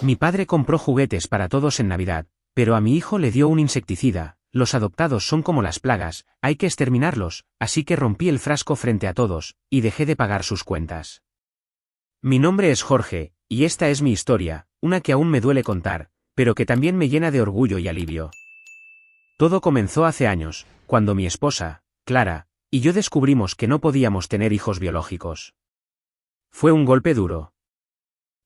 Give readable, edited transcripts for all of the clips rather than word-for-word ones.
Mi padre compró juguetes para todos en Navidad, pero a mi hijo le dio un insecticida. Los adoptados son como las plagas, hay que exterminarlos, así que rompí el frasco frente a todos, y dejé de pagar sus cuentas. Mi nombre es Jorge, y esta es mi historia, una que aún me duele contar, pero que también me llena de orgullo y alivio. Todo comenzó hace años, cuando mi esposa, Clara, y yo descubrimos que no podíamos tener hijos biológicos. Fue un golpe duro.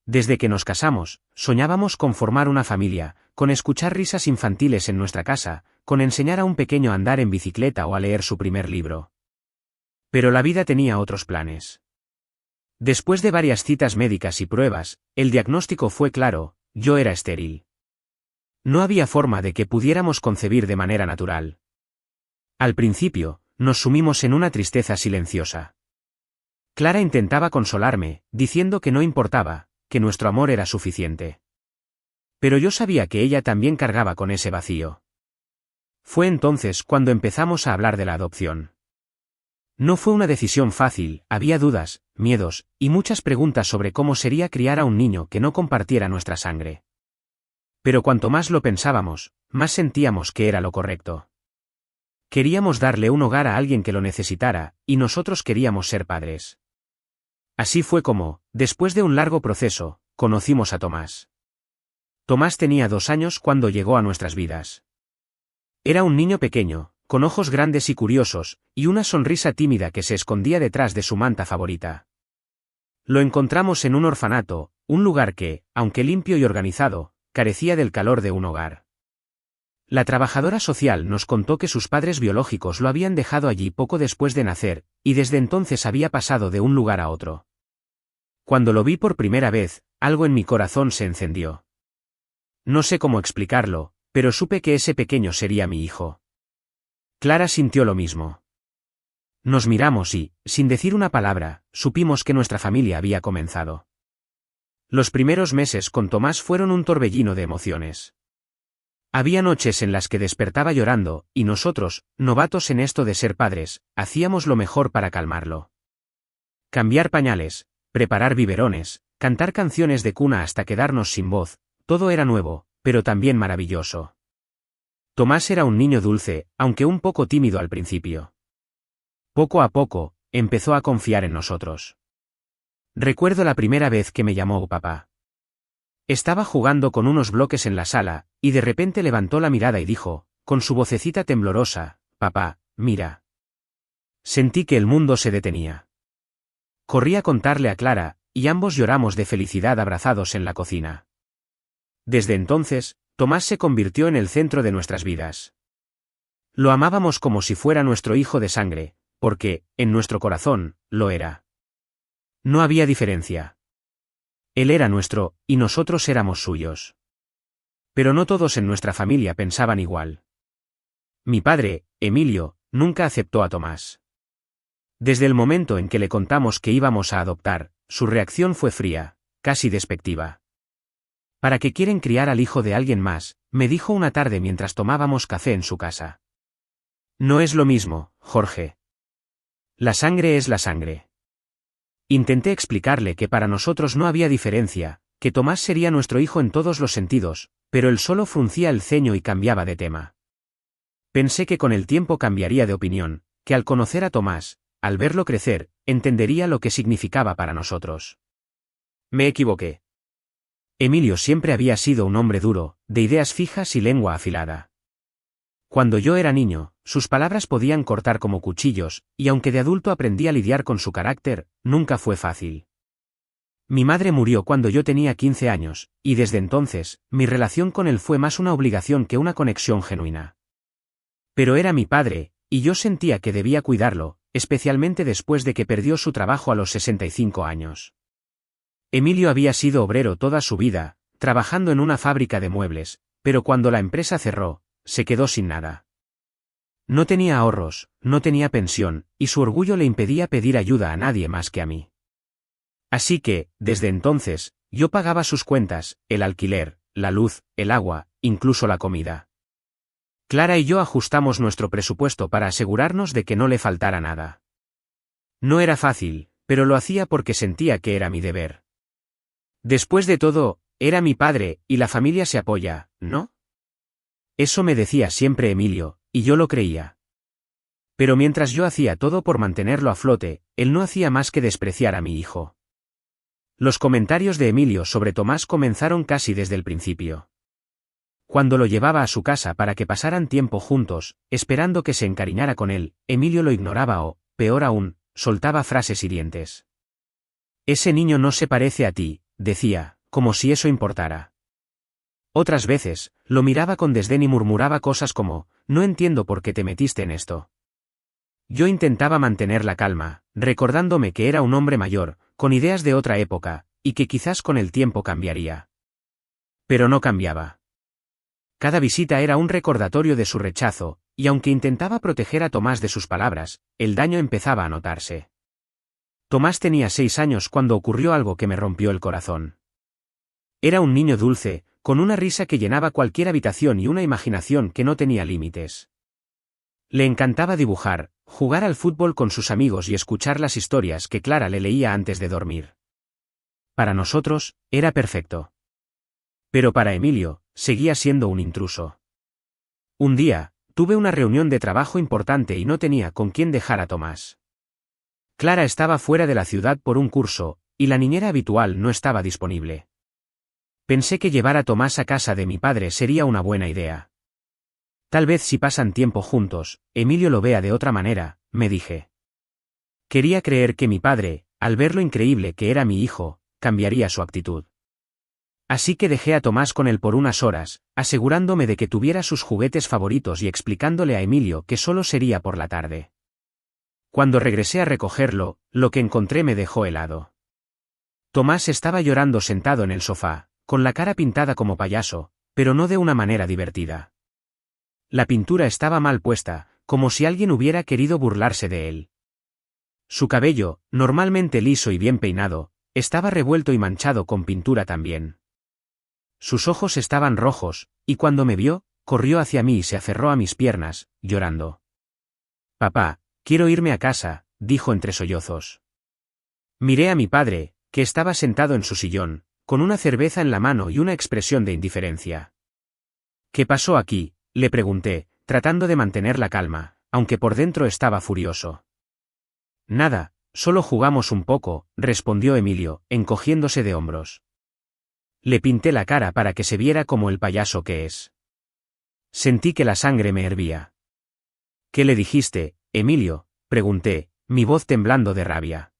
Desde que nos casamos, soñábamos con formar una familia, con escuchar risas infantiles en nuestra casa, con enseñar a un pequeño a andar en bicicleta o a leer su primer libro. Pero la vida tenía otros planes. Después de varias citas médicas y pruebas, el diagnóstico fue claro: yo era estéril. No había forma de que pudiéramos concebir de manera natural. Al principio, nos sumimos en una tristeza silenciosa. Clara intentaba consolarme, diciendo que no importaba, que nuestro amor era suficiente. Pero yo sabía que ella también cargaba con ese vacío. Fue entonces cuando empezamos a hablar de la adopción. No fue una decisión fácil, había dudas, miedos, y muchas preguntas sobre cómo sería criar a un niño que no compartiera nuestra sangre. Pero cuanto más lo pensábamos, más sentíamos que era lo correcto. Queríamos darle un hogar a alguien que lo necesitara, y nosotros queríamos ser padres. Así fue como, después de un largo proceso, conocimos a Tomás. Tomás tenía 2 años cuando llegó a nuestras vidas. Era un niño pequeño, con ojos grandes y curiosos, y una sonrisa tímida que se escondía detrás de su manta favorita. Lo encontramos en un orfanato, un lugar que, aunque limpio y organizado, carecía del calor de un hogar. La trabajadora social nos contó que sus padres biológicos lo habían dejado allí poco después de nacer, y desde entonces había pasado de un lugar a otro. Cuando lo vi por primera vez, algo en mi corazón se encendió. No sé cómo explicarlo, pero supe que ese pequeño sería mi hijo. Clara sintió lo mismo. Nos miramos y, sin decir una palabra, supimos que nuestra familia había comenzado. Los primeros meses con Tomás fueron un torbellino de emociones. Había noches en las que despertaba llorando, y nosotros, novatos en esto de ser padres, hacíamos lo mejor para calmarlo. Cambiar pañales, preparar biberones, cantar canciones de cuna hasta quedarnos sin voz, todo era nuevo, pero también maravilloso. Tomás era un niño dulce, aunque un poco tímido al principio. Poco a poco, empezó a confiar en nosotros. Recuerdo la primera vez que me llamó papá. Estaba jugando con unos bloques en la sala, y de repente levantó la mirada y dijo, con su vocecita temblorosa: papá, mira. Sentí que el mundo se detenía. Corrí a contarle a Clara, y ambos lloramos de felicidad abrazados en la cocina. Desde entonces, Tomás se convirtió en el centro de nuestras vidas. Lo amábamos como si fuera nuestro hijo de sangre, porque, en nuestro corazón, lo era. No había diferencia. Él era nuestro, y nosotros éramos suyos. Pero no todos en nuestra familia pensaban igual. Mi padre, Emilio, nunca aceptó a Tomás. Desde el momento en que le contamos que íbamos a adoptar, su reacción fue fría, casi despectiva. ¿Para qué quieren criar al hijo de alguien más?, me dijo una tarde mientras tomábamos café en su casa. No es lo mismo, Jorge. La sangre es la sangre. Intenté explicarle que para nosotros no había diferencia, que Tomás sería nuestro hijo en todos los sentidos, pero él solo fruncía el ceño y cambiaba de tema. Pensé que con el tiempo cambiaría de opinión, que al conocer a Tomás, al verlo crecer, entendería lo que significaba para nosotros. Me equivoqué. Emilio siempre había sido un hombre duro, de ideas fijas y lengua afilada. Cuando yo era niño, sus palabras podían cortar como cuchillos, y aunque de adulto aprendí a lidiar con su carácter, nunca fue fácil. Mi madre murió cuando yo tenía 15 años, y desde entonces, mi relación con él fue más una obligación que una conexión genuina. Pero era mi padre, y yo sentía que debía cuidarlo, especialmente después de que perdió su trabajo a los 65 años. Emilio había sido obrero toda su vida, trabajando en una fábrica de muebles, pero cuando la empresa cerró, se quedó sin nada. No tenía ahorros, no tenía pensión, y su orgullo le impedía pedir ayuda a nadie más que a mí. Así que, desde entonces, yo pagaba sus cuentas, el alquiler, la luz, el agua, incluso la comida. Clara y yo ajustamos nuestro presupuesto para asegurarnos de que no le faltara nada. No era fácil, pero lo hacía porque sentía que era mi deber. Después de todo, era mi padre, y la familia se apoya, ¿no? Eso me decía siempre Emilio, y yo lo creía. Pero mientras yo hacía todo por mantenerlo a flote, él no hacía más que despreciar a mi hijo. Los comentarios de Emilio sobre Tomás comenzaron casi desde el principio. Cuando lo llevaba a su casa para que pasaran tiempo juntos, esperando que se encariñara con él, Emilio lo ignoraba o, peor aún, soltaba frases hirientes. Ese niño no se parece a ti, decía, como si eso importara. Otras veces, lo miraba con desdén y murmuraba cosas como, no entiendo por qué te metiste en esto. Yo intentaba mantener la calma, recordándome que era un hombre mayor, con ideas de otra época, y que quizás con el tiempo cambiaría. Pero no cambiaba. Cada visita era un recordatorio de su rechazo, y aunque intentaba proteger a Tomás de sus palabras, el daño empezaba a notarse. Tomás tenía 6 años cuando ocurrió algo que me rompió el corazón. Era un niño dulce, con una risa que llenaba cualquier habitación y una imaginación que no tenía límites. Le encantaba dibujar, jugar al fútbol con sus amigos y escuchar las historias que Clara le leía antes de dormir. Para nosotros, era perfecto. Pero para Emilio, seguía siendo un intruso. Un día, tuve una reunión de trabajo importante y no tenía con quién dejar a Tomás. Clara estaba fuera de la ciudad por un curso, y la niñera habitual no estaba disponible. Pensé que llevar a Tomás a casa de mi padre sería una buena idea. Tal vez si pasan tiempo juntos, Emilio lo vea de otra manera, me dije. Quería creer que mi padre, al ver lo increíble que era mi hijo, cambiaría su actitud. Así que dejé a Tomás con él por unas horas, asegurándome de que tuviera sus juguetes favoritos y explicándole a Emilio que solo sería por la tarde. Cuando regresé a recogerlo, lo que encontré me dejó helado. Tomás estaba llorando sentado en el sofá, con la cara pintada como payaso, pero no de una manera divertida. La pintura estaba mal puesta, como si alguien hubiera querido burlarse de él. Su cabello, normalmente liso y bien peinado, estaba revuelto y manchado con pintura también. Sus ojos estaban rojos, y cuando me vio, corrió hacia mí y se aferró a mis piernas, llorando. Papá, quiero irme a casa, dijo entre sollozos. Miré a mi padre, que estaba sentado en su sillón, con una cerveza en la mano y una expresión de indiferencia. ¿Qué pasó aquí?, le pregunté, tratando de mantener la calma, aunque por dentro estaba furioso. Nada, solo jugamos un poco, respondió Emilio, encogiéndose de hombros. Le pinté la cara para que se viera como el payaso que es. Sentí que la sangre me hervía. ¿Qué le dijiste, Emilio?, pregunté, mi voz temblando de rabia.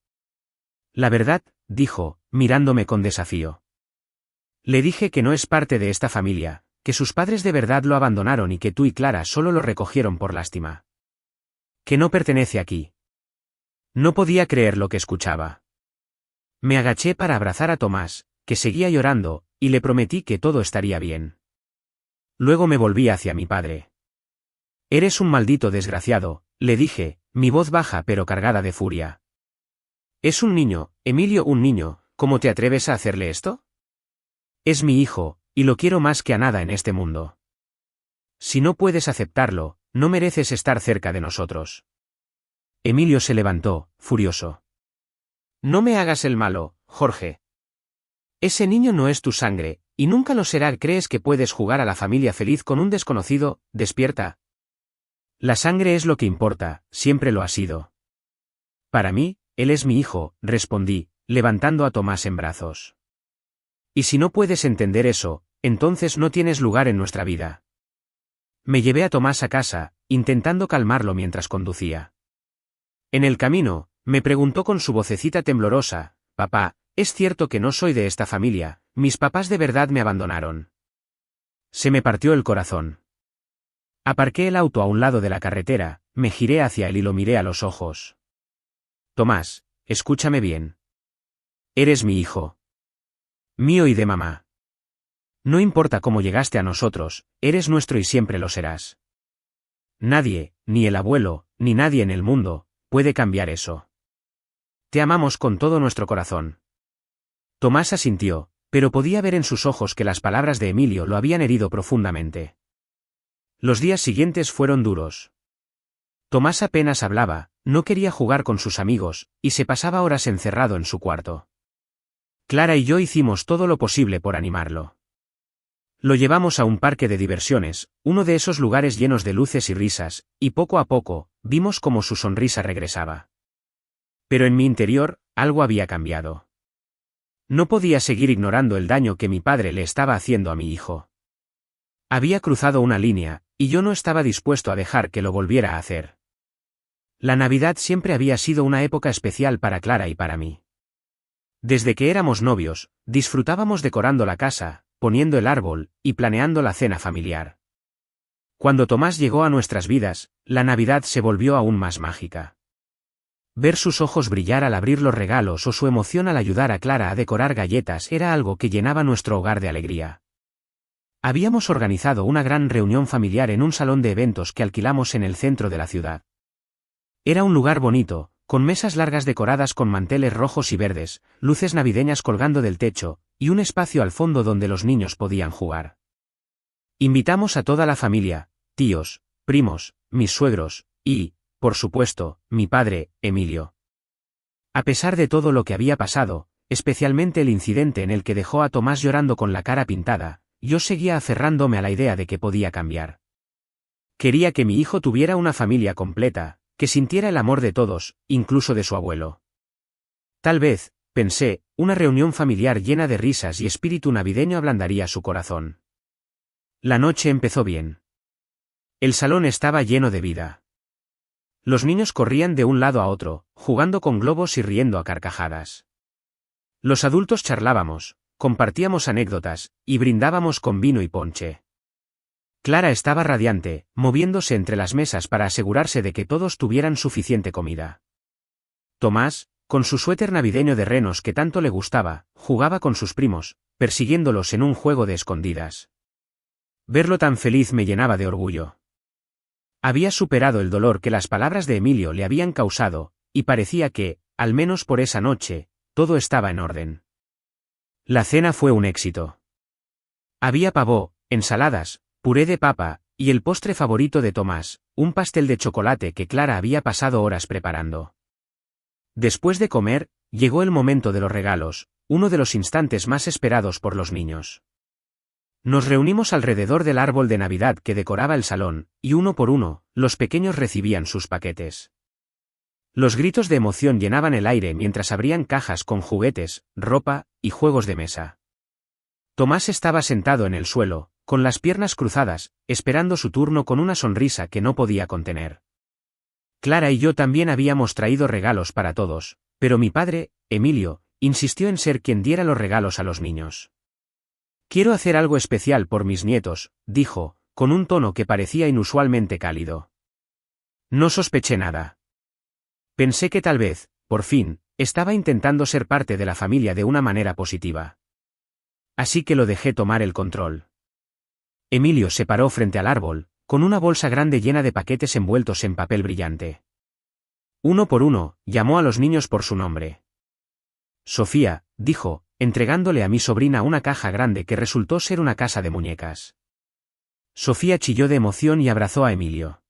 La verdad, dijo, mirándome con desafío. Le dije que no es parte de esta familia, que sus padres de verdad lo abandonaron y que tú y Clara solo lo recogieron por lástima. Que no pertenece aquí. No podía creer lo que escuchaba. Me agaché para abrazar a Tomás, que seguía llorando, y le prometí que todo estaría bien. Luego me volví hacia mi padre. Eres un maldito desgraciado, le dije, mi voz baja pero cargada de furia. Es un niño, Emilio, un niño, ¿cómo te atreves a hacerle esto? Es mi hijo, y lo quiero más que a nada en este mundo. Si no puedes aceptarlo, no mereces estar cerca de nosotros. Emilio se levantó, furioso. No me hagas el malo, Jorge. Ese niño no es tu sangre, y nunca lo será. ¿Crees que puedes jugar a la familia feliz con un desconocido? Despierta. La sangre es lo que importa, siempre lo ha sido. Para mí, él es mi hijo, respondí, levantando a Tomás en brazos. Y si no puedes entender eso, entonces no tienes lugar en nuestra vida. Me llevé a Tomás a casa, intentando calmarlo mientras conducía. En el camino, me preguntó con su vocecita temblorosa, papá, ¿es cierto que no soy de esta familia? Mis papás de verdad me abandonaron. Se me partió el corazón. Aparqué el auto a un lado de la carretera, me giré hacia él y lo miré a los ojos. Tomás, escúchame bien. Eres mi hijo. Mío y de mamá. No importa cómo llegaste a nosotros, eres nuestro y siempre lo serás. Nadie, ni el abuelo, ni nadie en el mundo, puede cambiar eso. Te amamos con todo nuestro corazón. Tomás asintió, pero podía ver en sus ojos que las palabras de Emilio lo habían herido profundamente. Los días siguientes fueron duros. Tomás apenas hablaba, no quería jugar con sus amigos, y se pasaba horas encerrado en su cuarto. Clara y yo hicimos todo lo posible por animarlo. Lo llevamos a un parque de diversiones, uno de esos lugares llenos de luces y risas, y poco a poco, vimos cómo su sonrisa regresaba. Pero en mi interior, algo había cambiado. No podía seguir ignorando el daño que mi padre le estaba haciendo a mi hijo. Había cruzado una línea, y yo no estaba dispuesto a dejar que lo volviera a hacer. La Navidad siempre había sido una época especial para Clara y para mí. Desde que éramos novios, disfrutábamos decorando la casa, poniendo el árbol, y planeando la cena familiar. Cuando Tomás llegó a nuestras vidas, la Navidad se volvió aún más mágica. Ver sus ojos brillar al abrir los regalos o su emoción al ayudar a Clara a decorar galletas era algo que llenaba nuestro hogar de alegría. Habíamos organizado una gran reunión familiar en un salón de eventos que alquilamos en el centro de la ciudad. Era un lugar bonito, con mesas largas decoradas con manteles rojos y verdes, luces navideñas colgando del techo, y un espacio al fondo donde los niños podían jugar. Invitamos a toda la familia, tíos, primos, mis suegros, y, por supuesto, mi padre, Emilio. A pesar de todo lo que había pasado, especialmente el incidente en el que dejó a Tomás llorando con la cara pintada, yo seguía aferrándome a la idea de que podía cambiar. Quería que mi hijo tuviera una familia completa, que sintiera el amor de todos, incluso de su abuelo. Tal vez, pensé, una reunión familiar llena de risas y espíritu navideño ablandaría su corazón. La noche empezó bien. El salón estaba lleno de vida. Los niños corrían de un lado a otro, jugando con globos y riendo a carcajadas. Los adultos charlábamos, compartíamos anécdotas, y brindábamos con vino y ponche. Clara estaba radiante, moviéndose entre las mesas para asegurarse de que todos tuvieran suficiente comida. Tomás, con su suéter navideño de renos que tanto le gustaba, jugaba con sus primos, persiguiéndolos en un juego de escondidas. Verlo tan feliz me llenaba de orgullo. Había superado el dolor que las palabras de Emilio le habían causado, y parecía que, al menos por esa noche, todo estaba en orden. La cena fue un éxito. Había pavó, ensaladas, puré de papa, y el postre favorito de Tomás, un pastel de chocolate que Clara había pasado horas preparando. Después de comer, llegó el momento de los regalos, uno de los instantes más esperados por los niños. Nos reunimos alrededor del árbol de Navidad que decoraba el salón, y uno por uno, los pequeños recibían sus paquetes. Los gritos de emoción llenaban el aire mientras abrían cajas con juguetes, ropa, y juegos de mesa. Tomás estaba sentado en el suelo, con las piernas cruzadas, esperando su turno con una sonrisa que no podía contener. Clara y yo también habíamos traído regalos para todos, pero mi padre, Emilio, insistió en ser quien diera los regalos a los niños. «Quiero hacer algo especial por mis nietos», dijo, con un tono que parecía inusualmente cálido. No sospeché nada. Pensé que tal vez, por fin, estaba intentando ser parte de la familia de una manera positiva. Así que lo dejé tomar el control. Emilio se paró frente al árbol, con una bolsa grande llena de paquetes envueltos en papel brillante. Uno por uno, llamó a los niños por su nombre. Sofía, dijo, entregándole a mi sobrina una caja grande que resultó ser una casa de muñecas. Sofía chilló de emoción y abrazó a Emilio.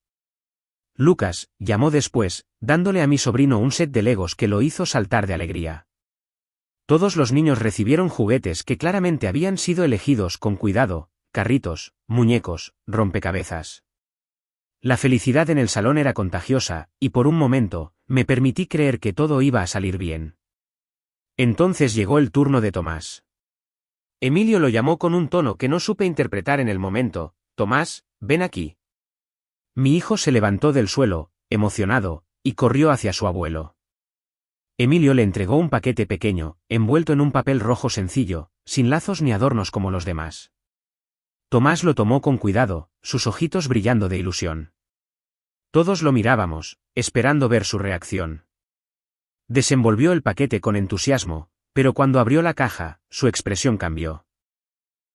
Lucas, llamó después, dándole a mi sobrino un set de Legos que lo hizo saltar de alegría. Todos los niños recibieron juguetes que claramente habían sido elegidos con cuidado, carritos, muñecos, rompecabezas. La felicidad en el salón era contagiosa, y por un momento, me permití creer que todo iba a salir bien. Entonces llegó el turno de Tomás. Emilio lo llamó con un tono que no supe interpretar en el momento. «Tomás, ven aquí». Mi hijo se levantó del suelo, emocionado, y corrió hacia su abuelo. Emilio le entregó un paquete pequeño, envuelto en un papel rojo sencillo, sin lazos ni adornos como los demás. Tomás lo tomó con cuidado, sus ojitos brillando de ilusión. Todos lo mirábamos, esperando ver su reacción. Desenvolvió el paquete con entusiasmo, pero cuando abrió la caja, su expresión cambió.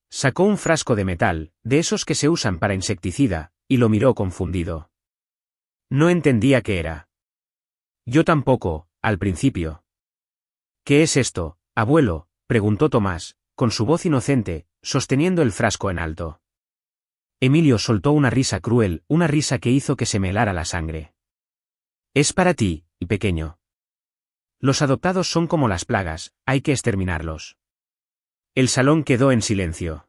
Sacó un frasco de metal, de esos que se usan para insecticida, y lo miró confundido. No entendía qué era. Yo tampoco, al principio. «¿Qué es esto, abuelo?», preguntó Tomás, con su voz inocente, sosteniendo el frasco en alto. Emilio soltó una risa cruel, una risa que hizo que se me helara la sangre. «Es para ti, pequeño». Los adoptados son como las plagas, hay que exterminarlos. El salón quedó en silencio.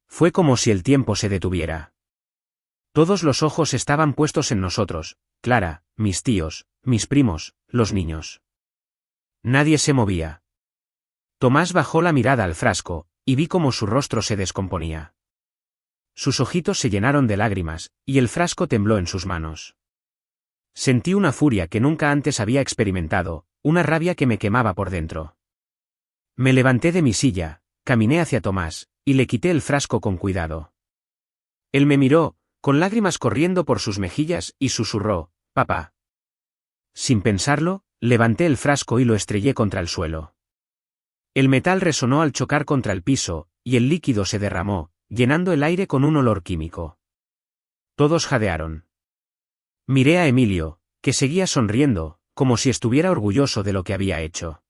Fue como si el tiempo se detuviera. Todos los ojos estaban puestos en nosotros, Clara, mis tíos, mis primos, los niños. Nadie se movía. Tomás bajó la mirada al frasco, y vi cómo su rostro se descomponía. Sus ojitos se llenaron de lágrimas, y el frasco tembló en sus manos. Sentí una furia que nunca antes había experimentado, una rabia que me quemaba por dentro. Me levanté de mi silla, caminé hacia Tomás, y le quité el frasco con cuidado. Él me miró, con lágrimas corriendo por sus mejillas, y susurró, «Papá». Sin pensarlo, levanté el frasco y lo estrellé contra el suelo. El metal resonó al chocar contra el piso, y el líquido se derramó, llenando el aire con un olor químico. Todos jadearon. Miré a Emilio, que seguía sonriendo, como si estuviera orgulloso de lo que había hecho.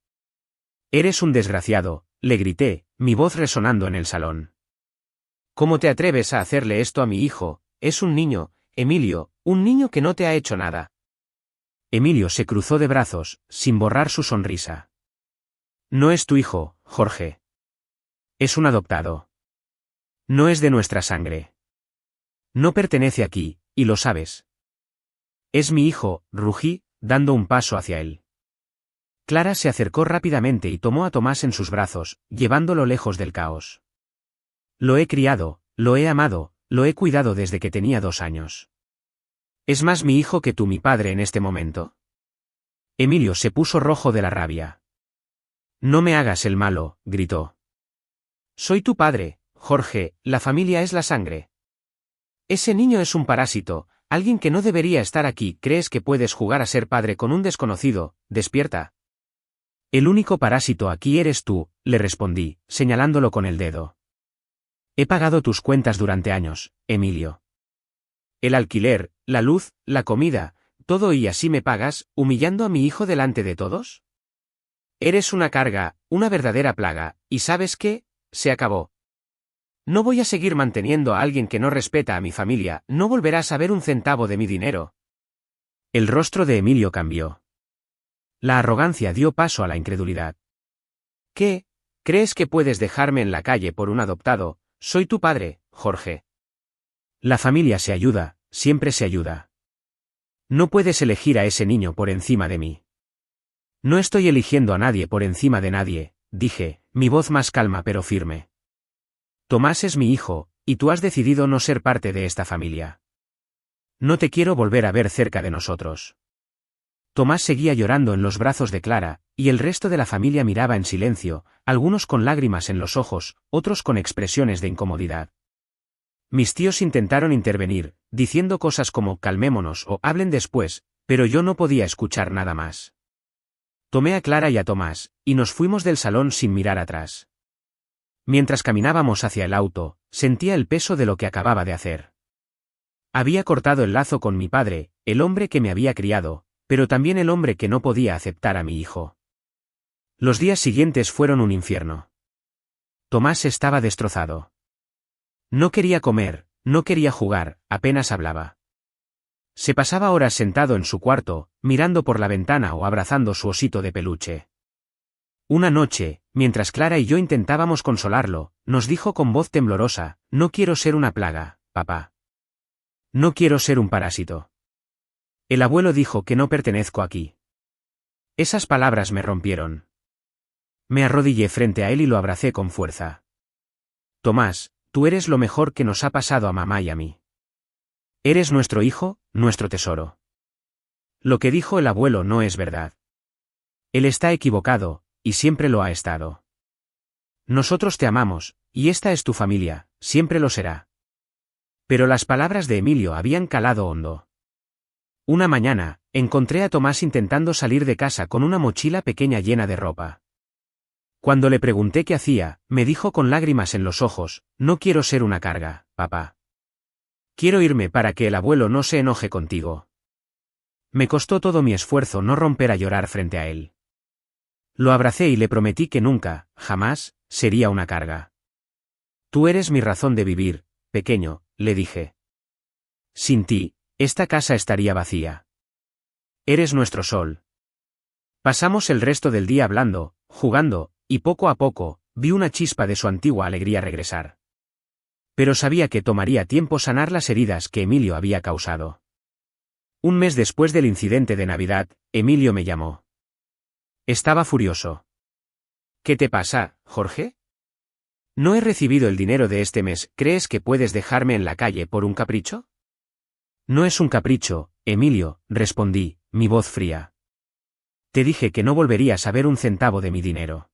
«Eres un desgraciado», le grité, mi voz resonando en el salón. «¿Cómo te atreves a hacerle esto a mi hijo? Es un niño, Emilio, un niño que no te ha hecho nada». Emilio se cruzó de brazos, sin borrar su sonrisa. «No es tu hijo, Jorge. Es un adoptado. No es de nuestra sangre. No pertenece aquí, y lo sabes». «Es mi hijo», rugí, dando un paso hacia él. Clara se acercó rápidamente y tomó a Tomás en sus brazos, llevándolo lejos del caos. «Lo he criado, lo he amado, lo he cuidado desde que tenía 2 años. Es más mi hijo que tú, mi padre, en este momento». Emilio se puso rojo de la rabia. «No me hagas el malo», gritó. «Soy tu padre, Jorge, la familia es la sangre. Ese niño es un parásito, alguien que no debería estar aquí. ¿Crees que puedes jugar a ser padre con un desconocido? Despierta». «El único parásito aquí eres tú», le respondí, señalándolo con el dedo. «He pagado tus cuentas durante años, Emilio. El alquiler, la luz, la comida, todo, y así me pagas, humillando a mi hijo delante de todos. Eres una carga, una verdadera plaga, y ¿sabes qué? Se acabó. No voy a seguir manteniendo a alguien que no respeta a mi familia, no volverás a ver un centavo de mi dinero». El rostro de Emilio cambió. La arrogancia dio paso a la incredulidad. «¿Qué? ¿Crees que puedes dejarme en la calle por un adoptado? Soy tu padre, Jorge. La familia se ayuda, siempre se ayuda. No puedes elegir a ese niño por encima de mí». «No estoy eligiendo a nadie por encima de nadie», dije, mi voz más calma pero firme. «Tomás es mi hijo, y tú has decidido no ser parte de esta familia. No te quiero volver a ver cerca de nosotros». Tomás seguía llorando en los brazos de Clara, y el resto de la familia miraba en silencio, algunos con lágrimas en los ojos, otros con expresiones de incomodidad. Mis tíos intentaron intervenir, diciendo cosas como «calmémonos» o «hablen después», pero yo no podía escuchar nada más. Tomé a Clara y a Tomás, y nos fuimos del salón sin mirar atrás. Mientras caminábamos hacia el auto, sentía el peso de lo que acababa de hacer. Había cortado el lazo con mi padre, el hombre que me había criado, pero también el hombre que no podía aceptar a mi hijo. Los días siguientes fueron un infierno. Tomás estaba destrozado. No quería comer, no quería jugar, apenas hablaba. Se pasaba horas sentado en su cuarto, mirando por la ventana o abrazando su osito de peluche. Una noche, mientras Clara y yo intentábamos consolarlo, nos dijo con voz temblorosa: «No quiero ser una plaga, papá. No quiero ser un parásito. El abuelo dijo que no pertenezco aquí». Esas palabras me rompieron. Me arrodillé frente a él y lo abracé con fuerza. «Tomás, tú eres lo mejor que nos ha pasado a mamá y a mí. Eres nuestro hijo, nuestro tesoro. Lo que dijo el abuelo no es verdad. Él está equivocado, y siempre lo ha estado. Nosotros te amamos, y esta es tu familia, siempre lo será». Pero las palabras de Emilio habían calado hondo. Una mañana, encontré a Tomás intentando salir de casa con una mochila pequeña llena de ropa. Cuando le pregunté qué hacía, me dijo con lágrimas en los ojos: «No quiero ser una carga, papá. Quiero irme para que el abuelo no se enoje contigo». Me costó todo mi esfuerzo no romper a llorar frente a él. Lo abracé y le prometí que nunca, jamás, sería una carga. «Tú eres mi razón de vivir, pequeño», le dije. «Sin ti, esta casa estaría vacía. Eres nuestro sol». Pasamos el resto del día hablando, jugando, y poco a poco, vi una chispa de su antigua alegría regresar. Pero sabía que tomaría tiempo sanar las heridas que Emilio había causado. Un mes después del incidente de Navidad, Emilio me llamó. Estaba furioso. ¿Qué te pasa, Jorge? No he recibido el dinero de este mes, ¿crees que puedes dejarme en la calle por un capricho? No es un capricho, Emilio, respondí, mi voz fría. Te dije que no volverías a ver un centavo de mi dinero.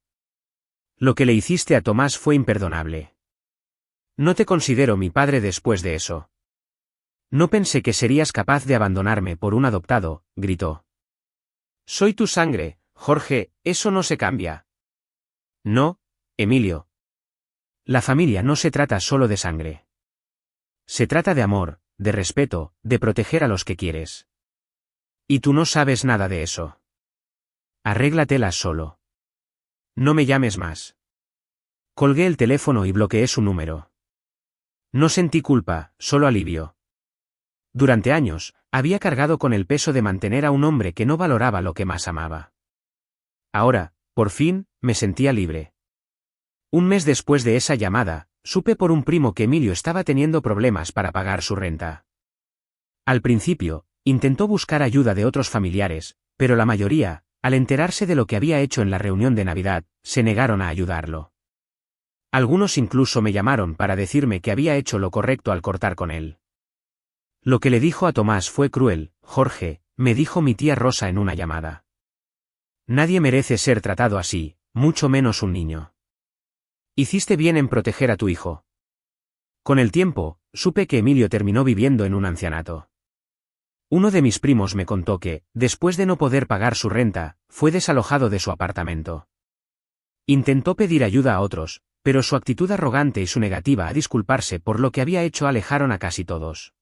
Lo que le hiciste a Tomás fue imperdonable. No te considero mi padre después de eso. No pensé que serías capaz de abandonarme por un adoptado, gritó. Soy tu sangre, Jorge, eso no se cambia. No, Emilio. La familia no se trata solo de sangre. Se trata de amor, de respeto, de proteger a los que quieres. Y tú no sabes nada de eso. Arréglatelas solo. No me llames más. Colgué el teléfono y bloqueé su número. No sentí culpa, solo alivio. Durante años, había cargado con el peso de mantener a un hombre que no valoraba lo que más amaba. Ahora, por fin, me sentía libre. Un mes después de esa llamada, supe por un primo que Emilio estaba teniendo problemas para pagar su renta. Al principio, intentó buscar ayuda de otros familiares, pero la mayoría, al enterarse de lo que había hecho en la reunión de Navidad, se negaron a ayudarlo. Algunos incluso me llamaron para decirme que había hecho lo correcto al cortar con él. Lo que le dijo a Tomás fue cruel, Jorge, me dijo mi tía Rosa en una llamada. Nadie merece ser tratado así, mucho menos un niño. Hiciste bien en proteger a tu hijo. Con el tiempo, supe que Emilio terminó viviendo en un ancianato. Uno de mis primos me contó que, después de no poder pagar su renta, fue desalojado de su apartamento. Intentó pedir ayuda a otros, pero su actitud arrogante y su negativa a disculparse por lo que había hecho alejaron a casi todos.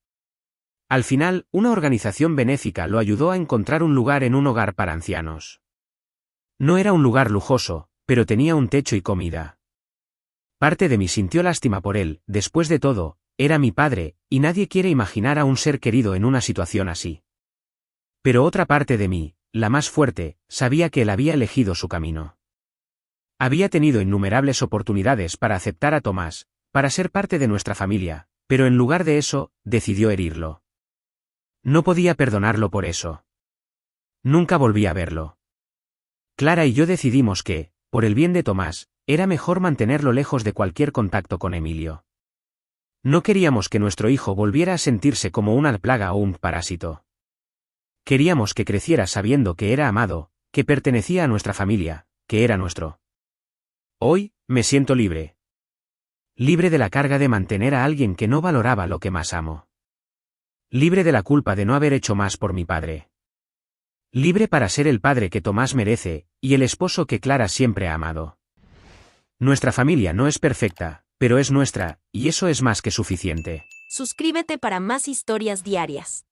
Al final, una organización benéfica lo ayudó a encontrar un lugar en un hogar para ancianos. No era un lugar lujoso, pero tenía un techo y comida. Parte de mí sintió lástima por él, después de todo, era mi padre, y nadie quiere imaginar a un ser querido en una situación así. Pero otra parte de mí, la más fuerte, sabía que él había elegido su camino. Había tenido innumerables oportunidades para aceptar a Tomás, para ser parte de nuestra familia, pero en lugar de eso, decidió herirlo. No podía perdonarlo por eso. Nunca volví a verlo. Clara y yo decidimos que, por el bien de Tomás, era mejor mantenerlo lejos de cualquier contacto con Emilio. No queríamos que nuestro hijo volviera a sentirse como una plaga o un parásito. Queríamos que creciera sabiendo que era amado, que pertenecía a nuestra familia, que era nuestro. Hoy, me siento libre. Libre de la carga de mantener a alguien que no valoraba lo que más amo. Libre de la culpa de no haber hecho más por mi padre. Libre para ser el padre que Tomás merece, y el esposo que Clara siempre ha amado. Nuestra familia no es perfecta, pero es nuestra, y eso es más que suficiente. Suscríbete para más historias diarias.